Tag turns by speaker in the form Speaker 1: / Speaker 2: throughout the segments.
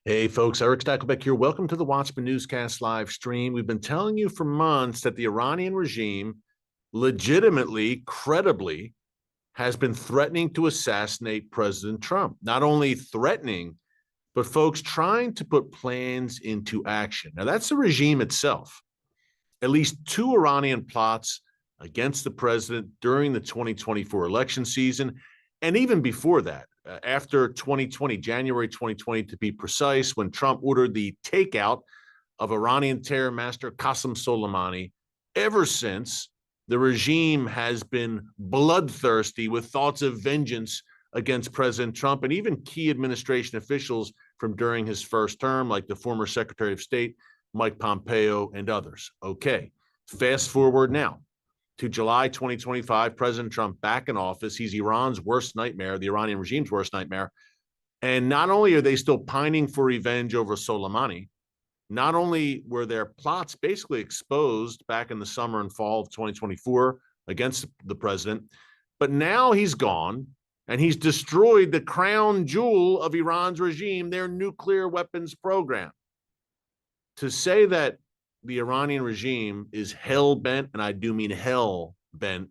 Speaker 1: Hey folks, Erick Stakelbeck here. Welcome to the Watchman Newscast live stream. We've been telling you for months that the Iranian regime legitimately, credibly, has been threatening to assassinate President Trump. Not only threatening, but folks trying to put plans into action. Now, that's the regime itself. At least two Iranian plots against the president during the 2024 election season, and even before that, after 2020, January 2020 to be precise, when Trump ordered the takeout of Iranian terror master Qasem Soleimani. Ever since, the regime has been bloodthirsty with thoughts of vengeance against President Trump and even key administration officials from during his first term, like the former Secretary of State, Mike Pompeo, and others. Okay, fast forward now to July 2025, President Trump back in office. He's Iran's worst nightmare, the Iranian regime's worst nightmare. And not only are they still pining for revenge over Soleimani, not only were their plots basically exposed back in the summer and fall of 2024 against the president, but now he's gone and he's destroyed the crown jewel of Iran's regime, their nuclear weapons program. To say that the Iranian regime is hell-bent, and I do mean hell-bent,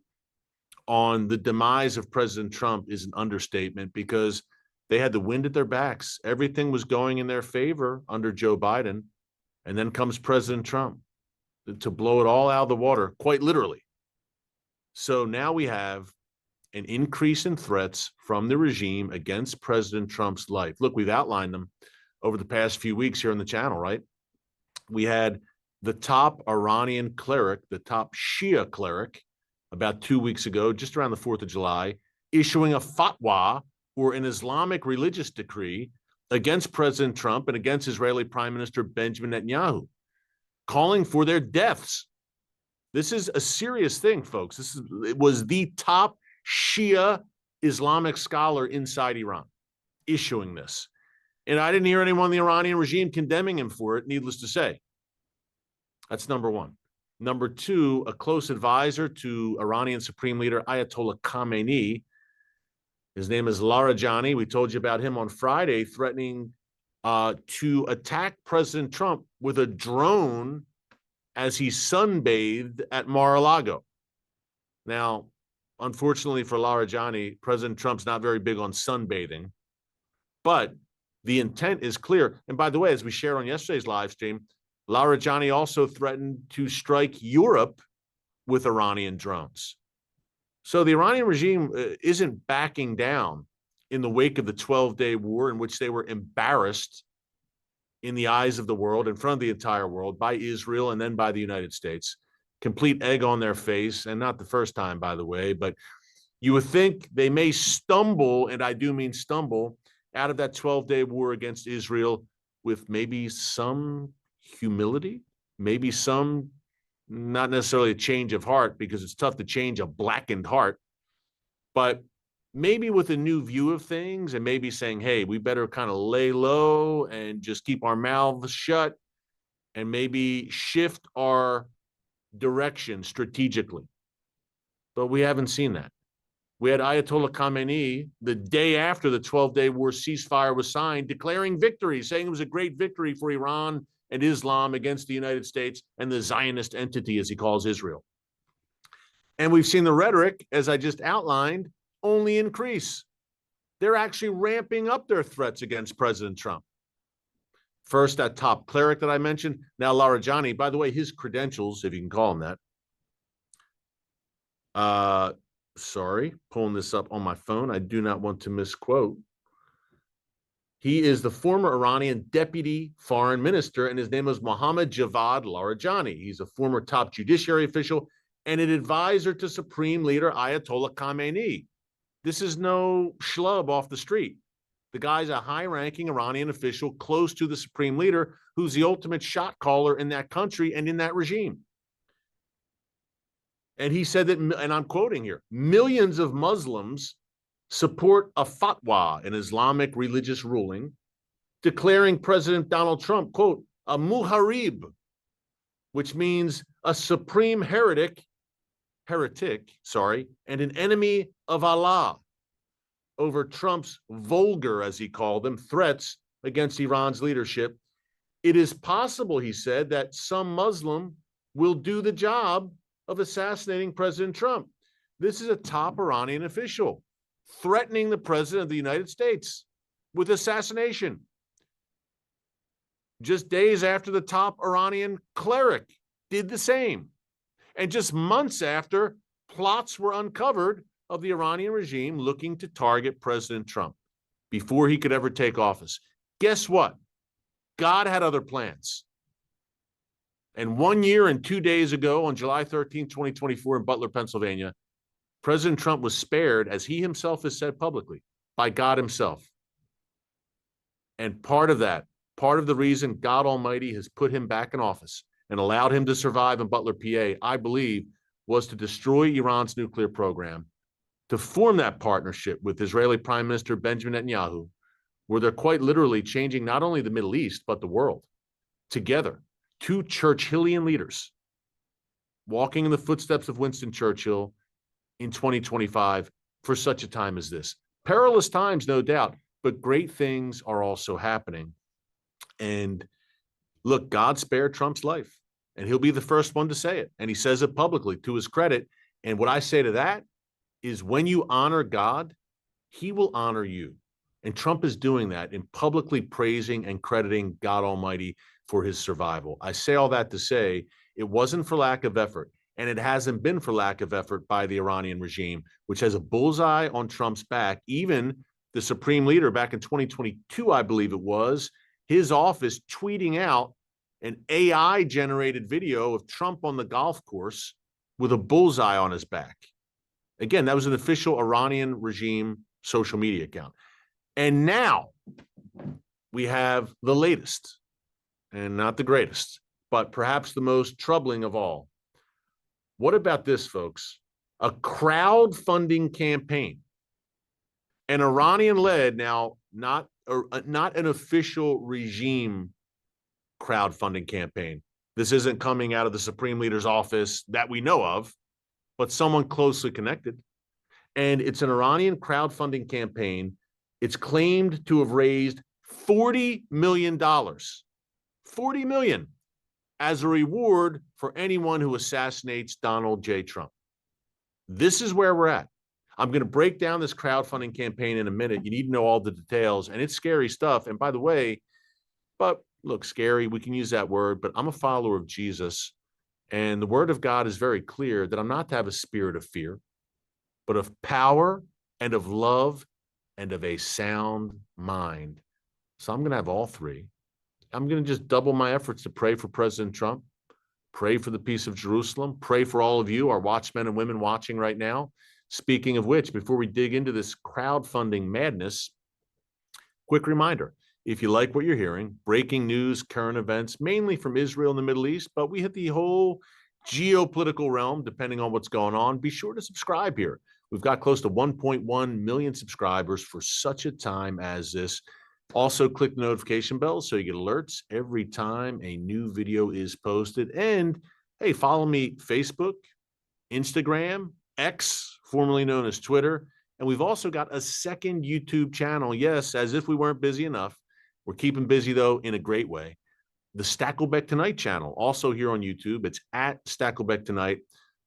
Speaker 1: on the demise of President Trump is an understatement, because they had the wind at their backs. Everything was going in their favor under Joe Biden, and then comes President Trump to blow it all out of the water, quite literally. So now we have an increase in threats from the regime against President Trump's life. Look, we've outlined them over the past few weeks here on the channel, right? We had the top Iranian cleric, the top Shia cleric, about 2 weeks ago, just around the 4th of July, issuing a fatwa, or an Islamic religious decree, against President Trump and against Israeli Prime Minister Benjamin Netanyahu, calling for their deaths. This is a serious thing, folks. It was the top Shia Islamic scholar inside Iran issuing this. And I didn't hear anyone in the Iranian regime condemning him for it, needless to say. That's number one. Number two, a close advisor to Iranian Supreme Leader Ayatollah Khamenei. His name is Larijani. We told you about him on Friday, threatening to attack President Trump with a drone as he sunbathed at Mar-a-Lago. Now, unfortunately for Larijani, President Trump's not very big on sunbathing, but the intent is clear. And by the way, as we shared on yesterday's live stream, Larijani also threatened to strike Europe with Iranian drones. So the Iranian regime isn't backing down in the wake of the 12-day war, in which they were embarrassed in the eyes of the world, in front of the entire world, by Israel and then by the United States. Complete egg on their face, and not the first time, by the way, but you would think they may stumble, and I do mean stumble, out of that 12-day war against Israel with maybe some humility, maybe some, not necessarily a change of heart, because it's tough to change a blackened heart, but maybe with a new view of things, and maybe saying, hey, we better kind of lay low and just keep our mouths shut and maybe shift our direction strategically. But we haven't seen that. We had Ayatollah Khamenei the day after the 12-day war ceasefire was signed, declaring victory, saying it was a great victory for Iran and Islam against the United States and the Zionist entity, as he calls Israel. And we've seen the rhetoric, as I just outlined, only increase. They're actually ramping up their threats against President Trump. First, that top cleric that I mentioned. Now, Larijani, by the way, his credentials, if you can call him that. Sorry, pulling this up on my phone. I do not want to misquote. He is the former Iranian deputy foreign minister, and his name is Mohammad Javad Larijani. He's a former top judiciary official and an advisor to Supreme Leader Ayatollah Khamenei. This is no schlub off the street. The guy's a high-ranking Iranian official close to the Supreme Leader, who's the ultimate shot caller in that country and in that regime. And he said that, and I'm quoting here, millions of Muslims support a fatwa, an Islamic religious ruling, declaring President Donald Trump, quote, a muharib, which means a supreme heretic, and an enemy of Allah, over Trump's vulgar, as he called them, threats against Iran's leadership. It is possible, he said, that some Muslim will do the job of assassinating President Trump. This is a top Iranian official threatening the president of the United States with assassination. Just days after the top Iranian cleric did the same. And just months after, plots were uncovered of the Iranian regime looking to target President Trump before he could ever take office. Guess what? God had other plans. And 1 year and 2 days ago, on July 13, 2024, in Butler, Pennsylvania, President Trump was spared, as he himself has said publicly, by God himself. And part of the reason God Almighty has put him back in office and allowed him to survive in Butler, PA, I believe, was to destroy Iran's nuclear program, to form that partnership with Israeli Prime Minister Benjamin Netanyahu, where they're quite literally changing not only the Middle East, but the world together. Two Churchillian leaders walking in the footsteps of Winston Churchill in 2025 for such a time as this. Perilous times, no doubt, but great things are also happening. And look, God spared Trump's life, and he'll be the first one to say it. And he says it publicly to his credit. And what I say to that is, when you honor God, he will honor you. And Trump is doing that in publicly praising and crediting God Almighty for his survival. I say all that to say it wasn't for lack of effort, and it hasn't been for lack of effort by the Iranian regime, which has a bullseye on Trump's back. Even the supreme leader back in 2022, I believe it was, his office tweeting out an AI-generated video of Trump on the golf course with a bullseye on his back. Again, that was an official Iranian regime social media account. And now we have the latest, and not the greatest, but perhaps the most troubling of all. What about this, folks? A crowdfunding campaign, an Iranian-led, now not an official regime crowdfunding campaign. This isn't coming out of the Supreme Leader's office that we know of, but someone closely connected. And it's an Iranian crowdfunding campaign. It's claimed to have raised $40 million, $40 million, as a reward for anyone who assassinates Donald J. Trump. This is where we're at. I'm going to break down this crowdfunding campaign in a minute. You need to know all the details, and it's scary stuff. And by the way, but look, scary, we can use that word, but I'm a follower of Jesus, and the word of God is very clear that I'm not to have a spirit of fear, but of power and of love and of a sound mind. So I'm going to have all three. I'm going to just double my efforts to pray for President Trump, pray for the peace of Jerusalem, pray for all of you, our watchmen and women watching right now. Speaking of which, before we dig into this crowdfunding madness, quick reminder, if you like what you're hearing, breaking news, current events, mainly from Israel and the Middle East, but we hit the whole geopolitical realm, depending on what's going on, be sure to subscribe here. We've got close to 1.1 million subscribers for such a time as this. Also, click the notification bell so you get alerts every time a new video is posted. And hey, follow me Facebook, Instagram, X, formerly known as Twitter. And we've also got a second YouTube channel. Yes, as if we weren't busy enough. We're keeping busy, though, in a great way. The Stakelbeck Tonight channel, also here on YouTube. It's at Stakelbeck Tonight.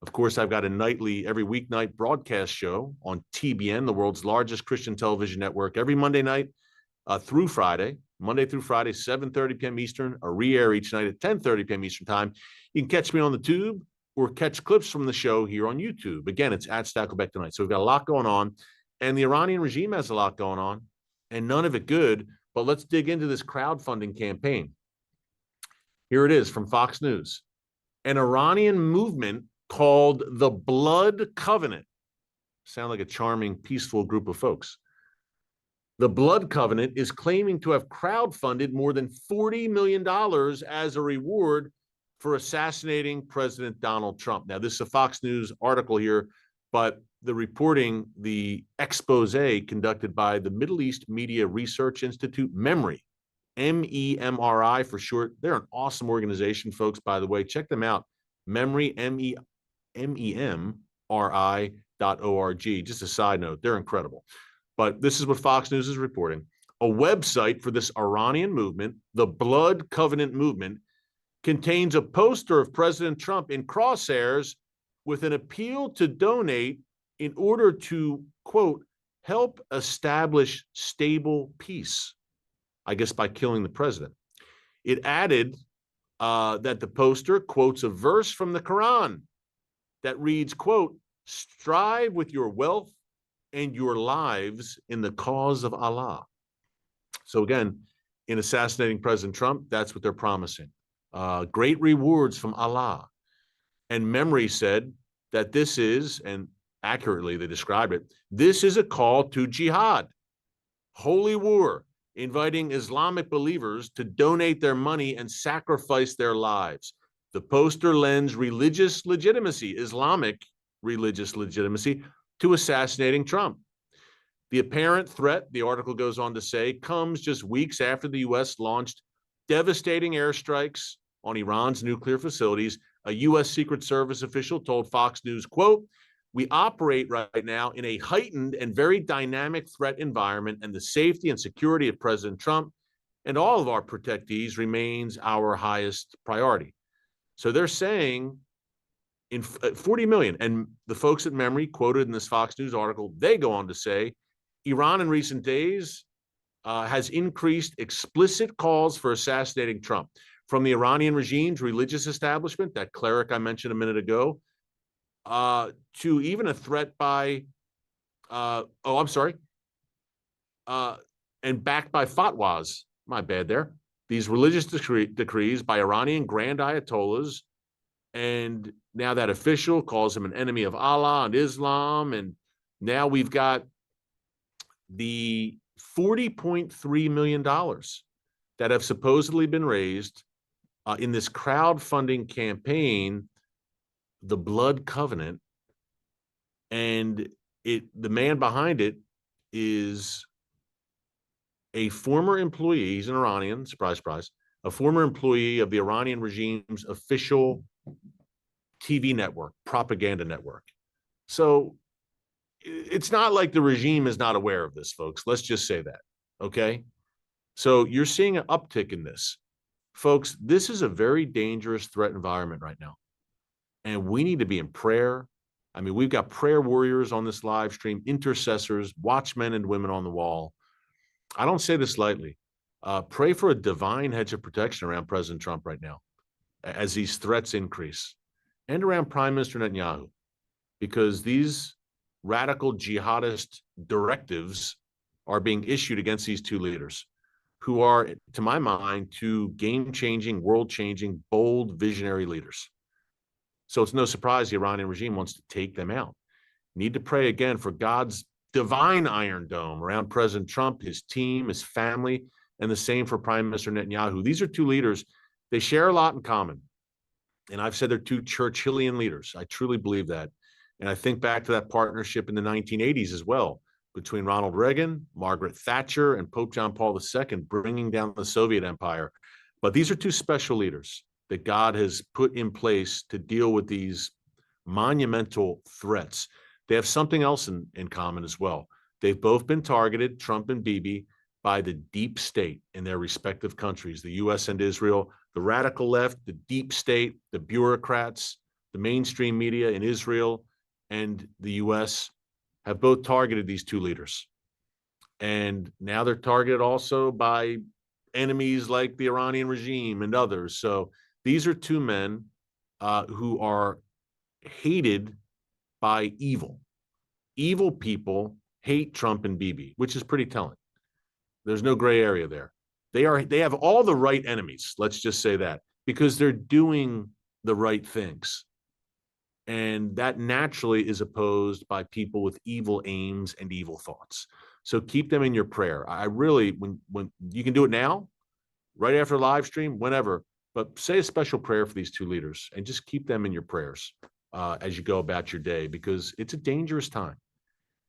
Speaker 1: Of course, I've got a nightly, every weeknight broadcast show on TBN, the world's largest Christian television network, every Monday night through Friday, Monday through Friday, 7:30 p.m. Eastern, a re-air each night at 10:30 p.m. Eastern time. You can catch me on the tube or catch clips from the show here on YouTube. Again, it's at Stakelbeck Tonight. So we've got a lot going on, and the Iranian regime has a lot going on, and none of it good. But let's dig into this crowdfunding campaign. Here it is from Fox News. An Iranian movement called the Blood Covenant. Sound like a charming, peaceful group of folks. The Blood Covenant is claiming to have crowdfunded more than $40 million as a reward for assassinating President Donald Trump. Now, this is a Fox News article here, but the reporting, the expose conducted by the Middle East Media Research Institute, MEMRI, MEMRI for short. They're an awesome organization, folks, by the way. Check them out. MEMRI, MEMRI.org. Just a side note, they're incredible. But this is what Fox News is reporting. a website for this Iranian movement, the Blood Covenant Movement, contains a poster of President Trump in crosshairs with an appeal to donate in order to, quote, help establish stable peace, I guess by killing the president. It added that the poster quotes a verse from the Quran that reads, quote, strive with your wealth and your lives in the cause of Allah. So again, in assassinating President Trump, that's what they're promising. Great rewards from Allah. And Memory said that this is, and accurately they described it, this is a call to jihad, holy war, inviting Islamic believers to donate their money and sacrifice their lives. The poster lends religious legitimacy, Islamic religious legitimacy, to assassinating Trump. The apparent threat, the article goes on to say, comes just weeks after the U.S. launched devastating airstrikes on Iran's nuclear facilities. A U.S. Secret Service official told Fox News, quote, we operate right now in a heightened and very dynamic threat environment, and the safety and security of President Trump and all of our protectees remains our highest priority. So they're saying in 40 million, and the folks at Memory quoted in this Fox News article, they go on to say, Iran in recent days has increased explicit calls for assassinating Trump. From the Iranian regime's religious establishment, that cleric I mentioned a minute ago, to even a threat by, and backed by fatwas, my bad there, these religious decrees by Iranian grand ayatollahs, and now that official calls him an enemy of Allah and Islam, and now we've got the $40.3 million that have supposedly been raised in this crowdfunding campaign, the Blood Covenant, and the man behind it is a former employee. He's an Iranian, surprise, surprise, a former employee of the Iranian regime's official TV network, propaganda network. So it's not like the regime is not aware of this, folks. Let's just say that, okay? So you're seeing an uptick in this. Folks, this is a very dangerous threat environment right now. And we need to be in prayer. I mean, we've got prayer warriors on this live stream, intercessors, watchmen and women on the wall. I don't say this lightly. Pray for a divine hedge of protection around President Trump right now as these threats increase, and around Prime Minister Netanyahu, because these radical jihadist directives are being issued against these two leaders who are, to my mind, two game-changing, world-changing, bold, visionary leaders. So it's no surprise the Iranian regime wants to take them out. Need to pray again for God's divine Iron Dome around President Trump, his team, his family, and the same for Prime Minister Netanyahu. These are two leaders. They share a lot in common. And I've said they're two Churchillian leaders. I truly believe that. And I think back to that partnership in the 1980s as well, between Ronald Reagan, Margaret Thatcher, and Pope John Paul II, bringing down the Soviet empire. But these are two special leaders that God has put in place to deal with these monumental threats. They have something else in common as well. They've both been targeted, Trump and Bibi, by the deep state in their respective countries, the U.S. and Israel, the radical left, the deep state, the bureaucrats, the mainstream media in Israel and the U.S. have both targeted these two leaders. And now they're targeted also by enemies like the Iranian regime and others. So these are two men who are hated by evil. Evil people hate Trump and Bibi, which is pretty telling. There's no gray area there. They have all the right enemies, let's just say that, because they're doing the right things. And that naturally is opposed by people with evil aims and evil thoughts. So keep them in your prayer. I really, when you can do it now, right after live stream, whenever, but say a special prayer for these two leaders and just keep them in your prayers as you go about your day, because it's a dangerous time.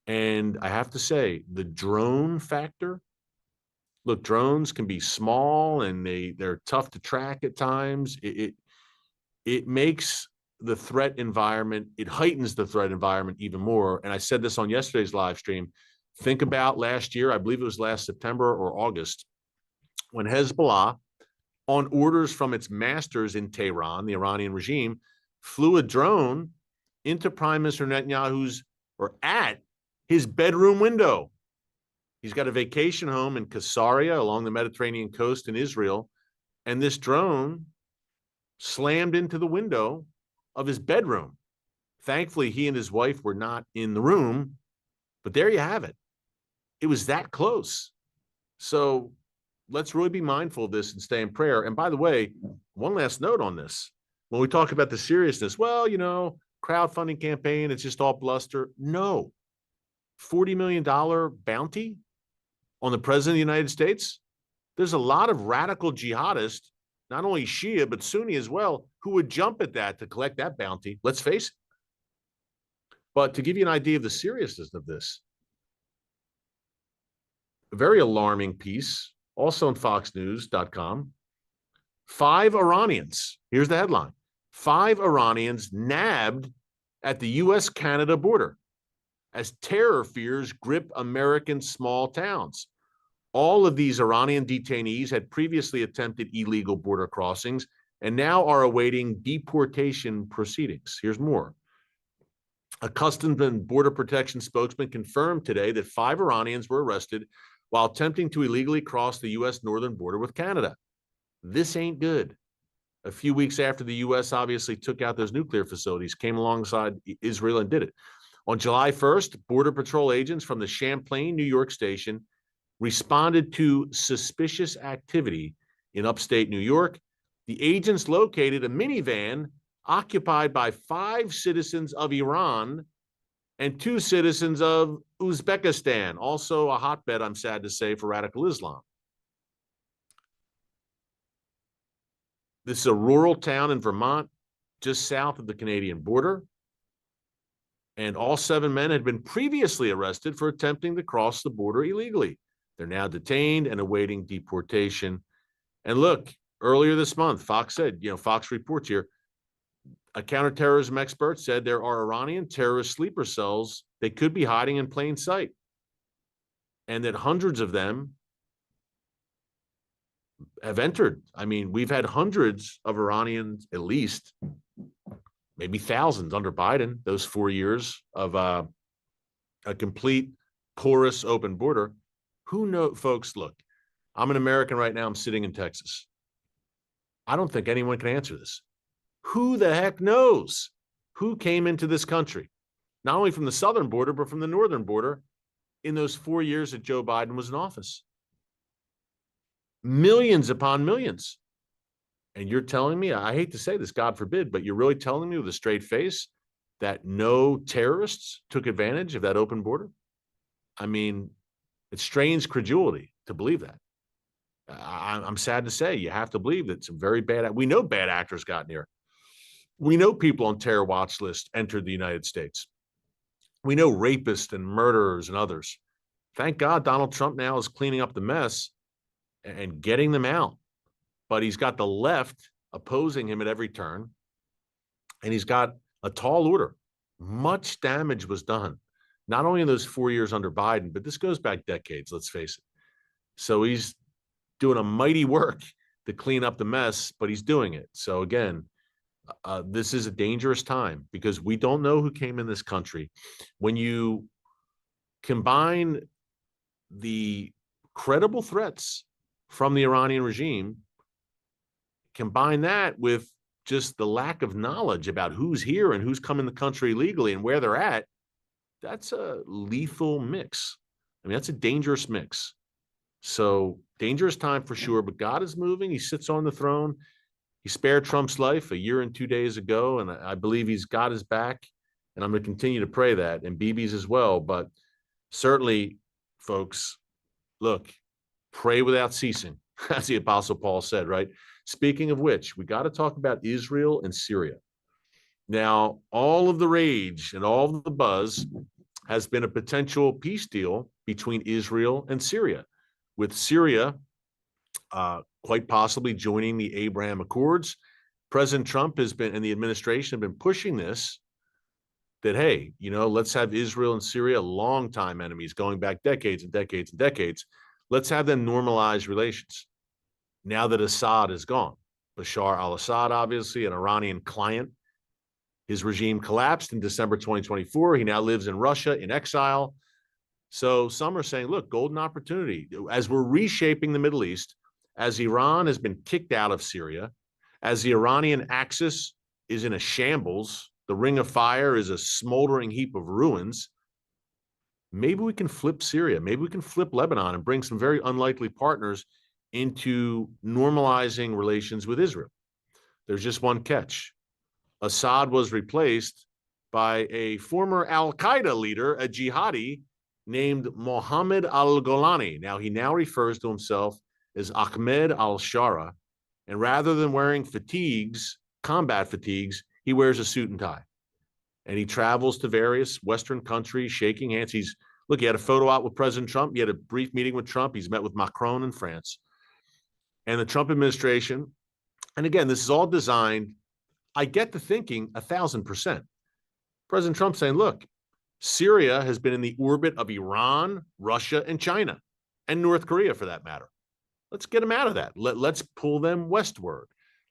Speaker 1: And I have to say, the drone factor, look, drones can be small and they're tough to track at times. It makes the threat environment, it heightens the threat environment even more. And I said this on yesterday's live stream, Think about last year, I believe it was last September or August, when Hezbollah, on orders from its masters in Tehran, the Iranian regime, flew a drone into Prime Minister Netanyahu's, or at his bedroom window. He's got a vacation home in Caesarea along the Mediterranean coast in Israel, and this drone slammed into the window of his bedroom. Thankfully, he and his wife were not in the room, but there you have it. It was that close. So let's really be mindful of this and stay in prayer. And by the way, one last note on this. When we talk about the seriousness, well, crowdfunding campaign, it's just all bluster. No. $40 million bounty on the president of the United States. There's a lot of radical jihadists, not only Shia, but Sunni as well, who would jump at that to collect that bounty. Let's face it. But to give you an idea of the seriousness of this, a very alarming piece, also on foxnews.com, 5 Iranians, here's the headline, 5 Iranians nabbed at the U.S.-Canada border as terror fears grip American small towns. All of these Iranian detainees had previously attempted illegal border crossings and now are awaiting deportation proceedings. Here's more. A Customs and Border Protection spokesman confirmed today that 5 Iranians were arrested while attempting to illegally cross the U.S. northern border with Canada. This ain't good. A few weeks after the U.S. obviously took out those nuclear facilities, came alongside Israel and did it. On July 1st, Border Patrol agents from the Champlain, New York station responded to suspicious activity in upstate New York. The agents located a minivan occupied by 5 citizens of Iran and 2 citizens of Uzbekistan, also a hotbed, I'm sad to say, for radical Islam. This is a rural town in Vermont, just south of the Canadian border. And all 7 men had been previously arrested for attempting to cross the border illegally. They're now detained and awaiting deportation. And look, earlier this month, Fox said, Fox reports here, a counterterrorism expert said there are Iranian terrorist sleeper cells they could be hiding in plain sight, and that hundreds of them have entered. I mean, we've had hundreds of Iranians, at least, maybe thousands under Biden, those 4 years of a complete porous open border. Who knows, folks, look, I'm an American right now. I'm sitting in Texas. I don't think anyone can answer this. Who the heck knows who came into this country, not only from the southern border, but from the northern border in those 4 years that Joe Biden was in office? Millions upon millions. And you're telling me, I hate to say this, God forbid, but you're really telling me with a straight face that no terrorists took advantage of that open border? I mean, it strains credulity to believe that. I'm sad to say you have to believe that some very bad, we know bad actors got in here. We know people on terror watch lists entered the United States. We know rapists and murderers and others. Thank God Donald Trump now is cleaning up the mess and getting them out. But he's got the left opposing him at every turn. And he's got a tall order. Much damage was done, not only in those 4 years under Biden, but this goes back decades, let's face it. So he's doing a mighty work to clean up the mess, but he's doing it. So again, this is a dangerous time because we don't know who came in this country. When you combine the credible threats from the Iranian regime, combine that with just the lack of knowledge about who's here and who's come in the country illegally and where they're at, that's a lethal mix. I mean, that's a dangerous mix. So dangerous time for sure, but God is moving. He sits on the throne. He spared Trump's life a year and 2 days ago, and I believe he's got his back, and I'm going to continue to pray that, and Bibi's as well. But certainly, folks, look, pray without ceasing, as the Apostle Paul said, right? Speaking of which, we got to talk about Israel and Syria. Now, all of the rage and all of the buzz has been a potential peace deal between Israel and Syria, with Syria quite possibly joining the Abraham Accords. President Trump has been, and the administration have been pushing this that, hey, let's have Israel and Syria, longtime enemies going back decades and decades and decades. Let's have them normalize relations. Now that Assad is gone, Bashar al-Assad, obviously an Iranian client, his regime collapsed in December 2024. He now lives in Russia in exile. So some are saying, look, golden opportunity. As we're reshaping the Middle East, as Iran has been kicked out of Syria, as the Iranian axis is in a shambles, the Ring of Fire is a smoldering heap of ruins, maybe we can flip Syria, maybe we can flip Lebanon and bring some very unlikely partners into normalizing relations with Israel. There's just one catch. Assad was replaced by a former al-Qaeda leader, a jihadi named Mohammed al-Golani. Now, he now refers to himself as Ahmed al-Shara, and rather than wearing fatigues, combat fatigues, he wears a suit and tie. And he travels to various Western countries, shaking hands. He had a photo out with President Trump. He had a brief meeting with Trump. He's met with Macron in France. And the Trump administration, and again, this is all designed, I get the thinking 1,000%. President Trump saying, look, Syria has been in the orbit of Iran, Russia, and China, and North Korea for that matter. Let's get them out of that. Let's pull them westward.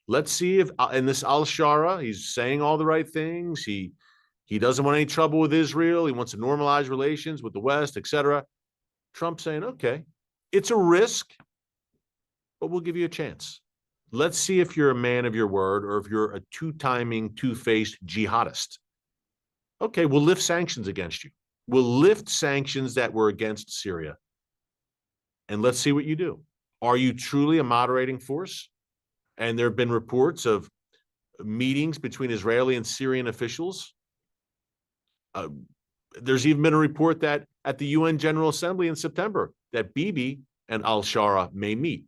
Speaker 1: Let's see if, and this al-Shara, he's saying all the right things. He doesn't want any trouble with Israel. He wants to normalize relations with the West, etc. Trump saying, okay, it's a risk, but we'll give you a chance. Let's see if you're a man of your word or if you're a two-timing, two-faced jihadist. Okay, we'll lift sanctions against you. We'll lift sanctions that were against Syria. And let's see what you do. Are you truly a moderating force? And there have been reports of meetings between Israeli and Syrian officials. There's even been a report that at the UN General Assembly in September that Bibi and al-Shara may meet.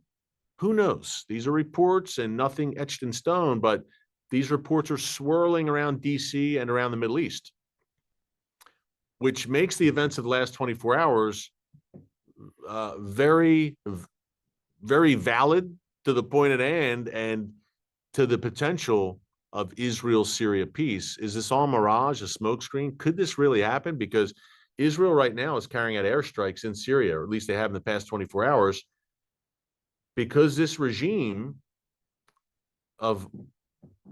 Speaker 1: Who knows? These are reports and nothing etched in stone, but these reports are swirling around DC and around the Middle East, which makes the events of the last 24 hours very, very valid to the point at hand and to the potential of Israel-Syria peace. Is this all mirage, a smokescreen? Could this really happen? Because Israel right now is carrying out airstrikes in Syria, or at least they have in the past 24 hours, because this regime of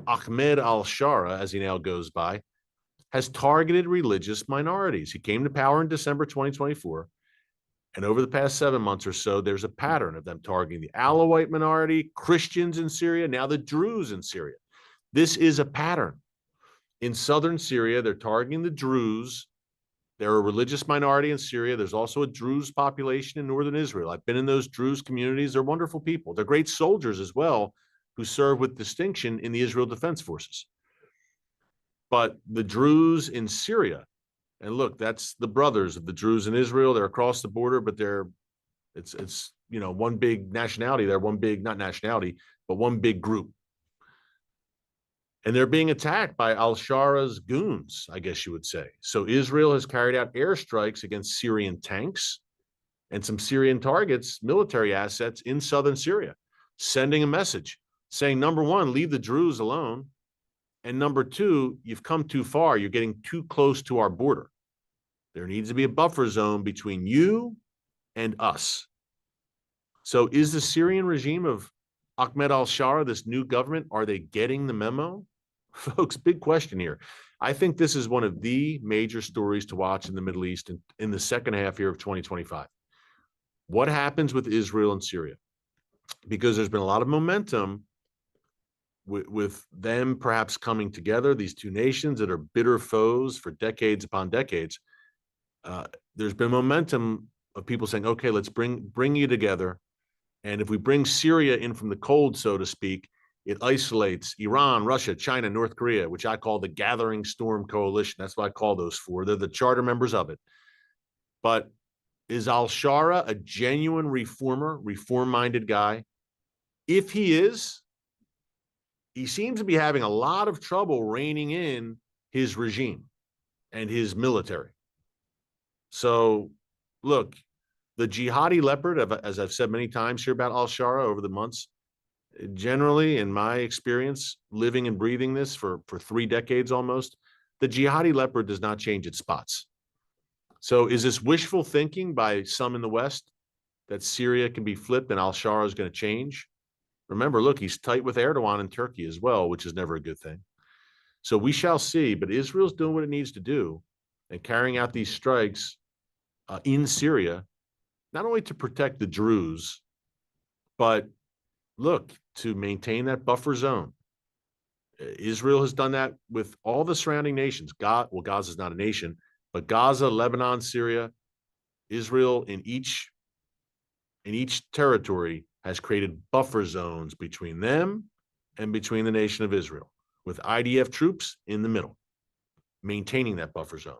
Speaker 1: Ahmed al-Shara, as he now goes by, has targeted religious minorities. He came to power in December 2024, and over the past 7 months or so, there's a pattern of them targeting the Alawite minority, Christians in Syria, now the Druze in Syria. This is a pattern. In southern Syria, they're targeting the Druze. They're a religious minority in Syria. There's also a Druze population in northern Israel. I've been in those Druze communities. They're wonderful people. They're great soldiers as well, who serve with distinction in the Israel Defense Forces. But the Druze in Syria, and look, that's the brothers of the Druze in Israel. They're across the border, but it's one big nationality. They're one big, not nationality, but one big group. And they're being attacked by al-Shara's goons, I guess you would say. So Israel has carried out airstrikes against Syrian tanks and some Syrian targets, military assets in southern Syria, sending a message saying, number one, leave the Druze alone. And number two, you've come too far. You're getting too close to our border. There needs to be a buffer zone between you and us. So is the Syrian regime of Ahmed al-Shara, this new government, are they getting the memo? Folks, big question here. I think this is one of the major stories to watch in the Middle East in the second half here of 2025. What happens with Israel and Syria? Because there's been a lot of momentum with them perhaps coming together, these two nations that are bitter foes for decades upon decades. There's been momentum of people saying, okay, let's bring you together. And if we bring Syria in from the cold, so to speak, it isolates Iran, Russia, China, North Korea, which I call the Gathering Storm Coalition. That's what I call those four. They're the charter members of it. But is al-Shara a genuine reformer, reform-minded guy? If he is, he seems to be having a lot of trouble reining in his regime and his military. So, look, the jihadi leopard, as I've said many times here about al-Shara over the months, generally, in my experience, living and breathing this for 3 decades almost, the jihadi leopard does not change its spots. So is this wishful thinking by some in the West that Syria can be flipped and al-Shara is going to change? Remember, look, he's tight with Erdogan in Turkey as well, which is never a good thing. So we shall see, but Israel's doing what it needs to do and carrying out these strikes in Syria, not only to protect the Druze, but look, to maintain that buffer zone. Israel has done that with all the surrounding nations. Gaza is not a nation, but Gaza, Lebanon, Syria, Israel in each territory has created buffer zones between them and between the nation of Israel, with IDF troops in the middle, maintaining that buffer zone.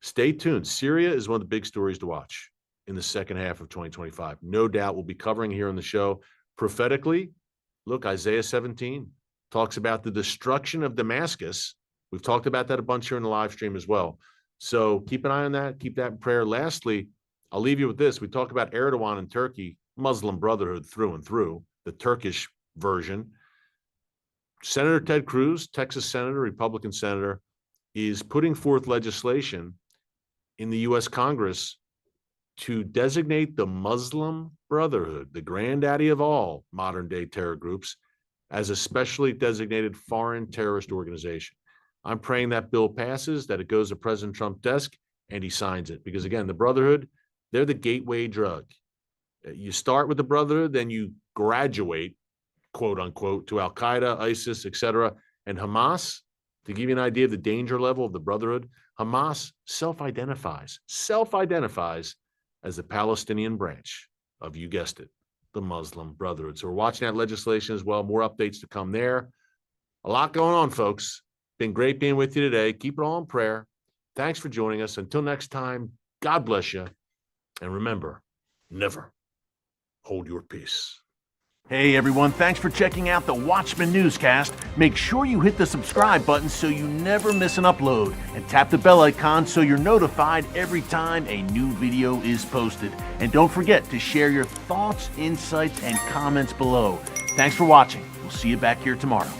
Speaker 1: Stay tuned. Syria is one of the big stories to watch in the second half of 2025. No doubt we'll be covering here on the show. Prophetically, look, Isaiah 17 talks about the destruction of Damascus. We've talked about that a bunch here in the live stream as well. So keep an eye on that. Keep that in prayer. Lastly, I'll leave you with this. We talk about Erdogan in Turkey, Muslim Brotherhood through and through, the Turkish version. Senator Ted Cruz, Texas Senator, Republican Senator, is putting forth legislation in the U.S. Congress to designate the Muslim Brotherhood, the granddaddy of all modern-day terror groups, as a specially designated foreign terrorist organization. I'm praying that bill passes, that it goes to President Trump's desk, and he signs it. Because, again, the Brotherhood, they're the gateway drug. You start with the Brotherhood, then you graduate, quote unquote, to Al-Qaeda, ISIS, etc. And Hamas, to give you an idea of the danger level of the Brotherhood, Hamas self-identifies as the Palestinian branch of, you guessed it, the Muslim Brotherhood. So we're watching that legislation as well. More updates to come there. A lot going on, folks. Been great being with you today. Keep it all in prayer. Thanks for joining us. Until next time, God bless you. And remember, never hold your peace.
Speaker 2: Hey everyone, thanks for checking out the Watchman Newscast. Make sure you hit the subscribe button so you never miss an upload, and tap the bell icon so you're notified every time a new video is posted. And don't forget to share your thoughts, insights, and comments below. Thanks for watching. We'll see you back here tomorrow.